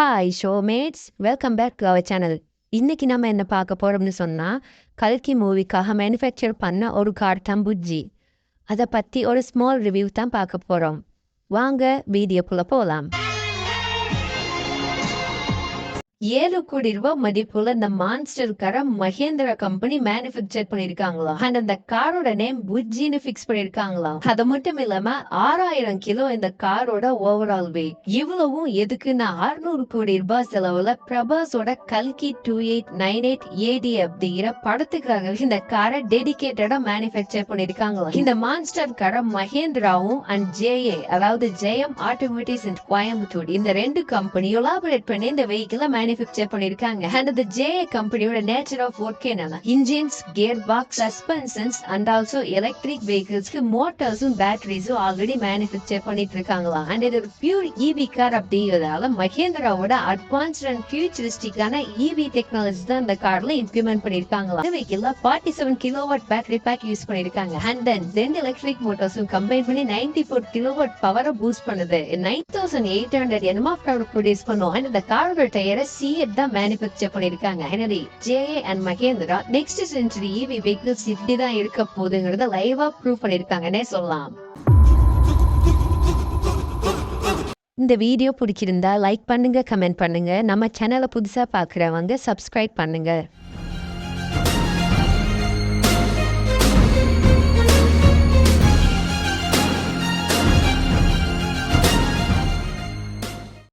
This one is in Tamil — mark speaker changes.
Speaker 1: Hi showmates, welcome back to our channel. இன்னைக்கு நம்ம என்ன பார்க்க போறோம்னு சொன்னா, கல்கி மூவிக்காக மேனுஃபேக்சர் பண்ண ஒரு கார் தான் புஜ்ஜி. அதை பற்றி ஒரு ஸ்மால் ரிவ்யூ தான் பார்க்க போகிறோம். வாங்க வீடியோக்குள்ளே போகலாம். 7 கோடி ரூபாய் மதிப்புள்ள இந்த மான்ஸ்டர் காரை மஹேந்திரா கம்பெனி மேனுஃபேக்சர் பண்ணிருக்காங்களா. அண்ட் அந்த காரோட நேம் புஜ்ஜின்னு ஃபிக்ஸ் பண்ணிருக்காங்களா. அது மட்டும் இல்லாம 6000 கிலோ இந்த காரோட ஓவரால் வெயிட். இவ்வளவும் எதுக்குன்னா 600 கோடி ரூபாய் செலவுல பிரபாஸோட கல்கி 2898 AD அப்படிங்கிற படத்துக்காக இந்த காரை டெடிகேட்டடா மேனுஃபேக்சர் பண்ணிருக்காங்களா. இந்த மான்ஸ்டர் காரை மஹேந்திராவும் அண்ட் JA அதாவது ஜெயம் ஆட்டோமேட்டிவ்ஸ் அண்ட் கோயம்புத்தூர் இந்த 2 கம்பெனியும் கொலாபரேட் பண்ணி இந்த வெஹிக்கிளை மேனுஃபேக்சர் பண்ணிருக்காங்க. அண்ட் அந்த JA கம்பெனியோட நேச்சர் ஆஃப் ஒர்க் என்னன்னா engines, gear box, suspensions and also electric வெஹிக்கிள்ஸ்க்கு மோட்டார்ஸும் பேட்டரிஸும் ஆல்ரெடி மேனுஃபேக்சர் பண்ணிட்டு இருக்காங்களா. அண்ட் இது ஒரு பியூர் EV கார் அப்படிங்கிறதால மஹேந்திராவோட அட்வான்ஸ்ட் அண்ட் ஃபியூச்சரிஸ்டிக்கான EV டெக்னாலஜி தான் இந்த கார்ல இம்ப்ளிமெண்ட் பண்ணிருக்காங்களா. இந்த வெஹிக்கிள்ல 47 கிலோவாட் பேட்டரி பேக் யூஸ் பண்ணிருக்காங்க. அண்ட் தென் 2 எலக்ட்ரிக் மோட்டார்ஸும் கம்பைன் பண்ணி 94 கிலோவாட் பவரை பூஸ்ட் பண்ணுது. 9800 NMF ப்ரொடியூஸ் பண்ணும். அண்ட் இந்த காரோட டயரை சிஎட் தான் மேனுஃபேக்சர் பண்ணிருக்காங்க. எனவே JA and Mahindra next century EV vehicles இப்படி தான் இருக்க போகுதுங்கிறத லைவா ப்ரூவ் பண்ணிருக்காங்கன்னே சொல்லலாம். இந்த வீடியோ பிடிச்சிருந்தா லைக் பண்ணுங்க, கமெண்ட் பண்ணுங்க. நம்ம சேனலை புதுசா பார்க்குறவங்க சப்ஸ்கிரைப் பண்ணுங்க.